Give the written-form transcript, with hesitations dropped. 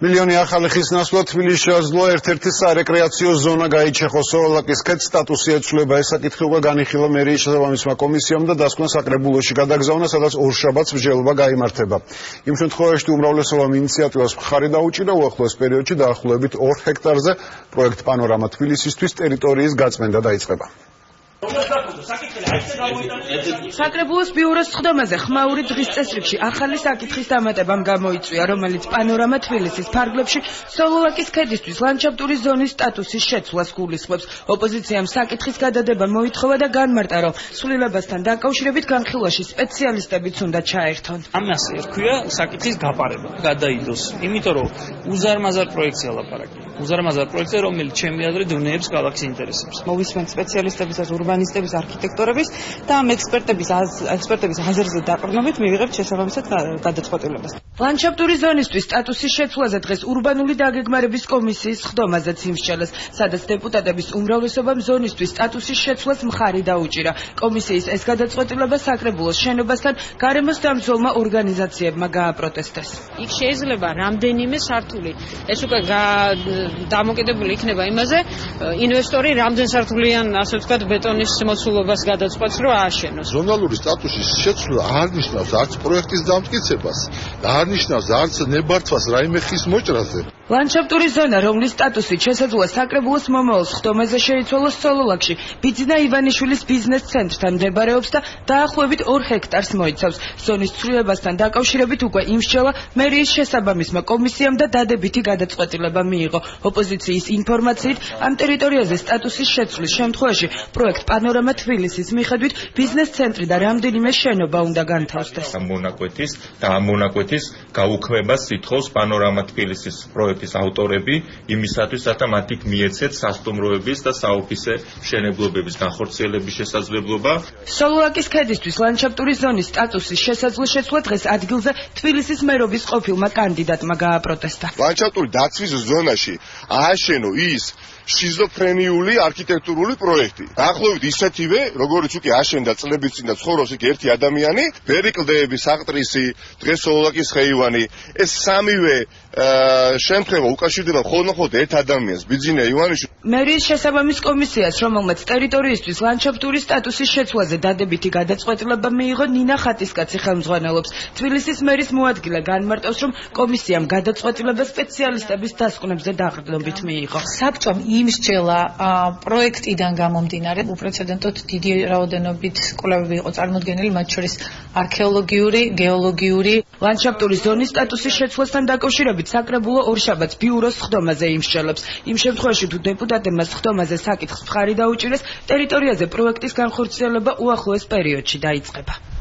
მილიონი ახალი ხის ნაცვლად თბილისში შეაძლო ერთ-ერთი სარეკრეაციო ზონა გაიჩეხო სოლოლაკის ქედს სტატუსი ეცვლება ეს საკითხი უკვე განიხილა მერიის შესაბამისმა კომისიამ და დასკვნა საკრებულოში გადაგზავნა სადაც ორშაბათს მსჯელობა გაიმართება. იმ შემთხვევაში უმრავლესობამ ინიციატივას მხარი დაუჭირა უახლოეს პერიოდში დაახლოებით 2 ჰექტარზე პროექტ პანორამა თბილისისთვის ტერიტორიის გაწმენდა დაიწყება. საკრებულოს ბიუროს სხდომაზე ხმაური დღის წესრიგში ახალი საკითხის დამატებამ გამოიწვია, რომელიც პანორამა თბილისის ფარგლებში სოლოლაკის ქედისთვის ლანდშაფტური ზონის სტატუსის შეცვლას გულისხმობს. ოპოზიციამ საკითხის გადადება მოითხოვა და განმარტა, რომ ცვლილებასთან დაკავშირებით განხილვაში სპეციალისტებიც უნდა ჩაერთონ. ამას ერქვია საკითხის გაპარება, გადაიდოს, იმიტომ რომ უზარმაზარ პროექტზე ლაპარაკი. უზარმაზარ პროექტზე, რომელიც ჩემი აზრით დონეებს ქალაქის ინტერესებს. მოვისმენთ სპეციალისტებისაც ურბანისტების, არქიტექტორების და ამ ექსპერტების აზრზე დაყრდნობით მივიღებთ შესაბამისად გადაწყვეტილებას. ლანდშაფტური ზონისთვის სტატუსის შეცვლაზე დღეს ურბანული დაგეგმარების კომისიის სხდომაზეც იმსჯელეს, სადაც დეპუტატების უმრავლესობამ ზონისთვის სტატუსის შეცვლას მხარი დაუჭირა. კომისიის ეს გადაწყვეტილება საკრებულოს შენობასთან გარემოს დამცველმა ორგანიზაციებმა გააპროტესტეს. იქ შეიძლება რამდენიმე სართული ეს უკვე დამოკიდებული იქნება იმაზე, ინვესტორი რამდენ სართულიან, ასე ვთქვათ, ბეტონის მოცულობას გადაწყვეტს, რომ ააშენოს. ზონალური სტატუსის შეცვლა არ ნიშნავს არც პროექტის დამტკიცებას და არ ნიშნავს არც ნებართვას რაიმე ხის მოჭრაზე. ლანდშაფტური ზონა, რომლის სტატუსით შესაძლოა საკრებულოს მომავალ სხდომაზე შეიცვალოს სოლოლაკში, ბიძინა ივანიშვილის ბიზნეს ცენტრთან მდებარეობს და დაახლოებით 2 ჰექტარს მოიცავს. ზონის ცვლილებასთან დაკავშირებით უკვე იმსჯელა მერიის შესაბამისმა კომისიამ და დადებითი გადაწყვეტილება მიიღო. ოპოზიციის ინფორმაციით, ამ ტერიტორიაზე სტატუსის შეცვლის შემთხვევაში პროექტ პანორამა თბილისის მიხედვით ბიზნეს ცენტრი და რამდენიმე შენობა უნდა განთავსდეს. ამ მონაკვეთის გაუქმებას ითხოვს პანორამა თბილისის პროექტის ავტორები იმისათვის, რათა მათ იქ მიეცეთ სასტუმროების და საოფისე მშენებლობების განხორციელების შესაძლებლობა. სოლოლაკის ქედისთვის ლანდშაფტური ზონის სტატუსის შესაძლო შეცვლა დღეს ადგილზე თბილისის მერობის ყოფილმა კანდიდატმა გააპროტესტა. ლანდშაფტური დაცვის ზონაში ააშენო ის შიზოფრენიული არქიტექტურული პროექტი. დაახლოებით ისეთივე, როგორც უკვე აშენდა წლების წინ და ცხოვრობს იქ ერთი ადამიანი, ბერიკლდეები, საყტრისი, დღეს სოლოლაკის ხეივანი, ეს სამივე შემთხვევა უკავშირდება მხოლოდ ერთ ადამიანს, ბიძინა ივანიშვილს. მერიის შესაბამის კომისიას, რომელმაც ტერიტორიისთვის ლანდშაფტური სტატუსის შეცვლაზე დადებითი გადაწყვეტილება მიიღო, ნინა ხატისკაცი ხელმძღვანელობს. თბილისის მერის მოადგილე განმარტავს, რომ კომისიამ გადაწყვეტილება სპეციალისტების დასკვნებზე დაყრდნობით მიიღო. საბჭომ იმსჯელა პროექტიდან გამომდინარე უპრეცედენტოდ დიდი რაოდენობით კვლევები იყო წარმოდგენილი, მათ შორის არქეოლოგიური, გეოლოგიური. ლანდშაფტური ზონის სტატუსის შეცვლასთან დაკავშირებით საკრებულო ორშაბათს ბიუროს სხდომაზე იმსჯელებს. იმ შემთხვევაში, თუ დეპუტატებმა სხდომაზე საკითხს მხარი დაუჭირეს, ტერიტორიაზე პროექტის განხორციელება უახლოეს პერიოდში დაიწყება.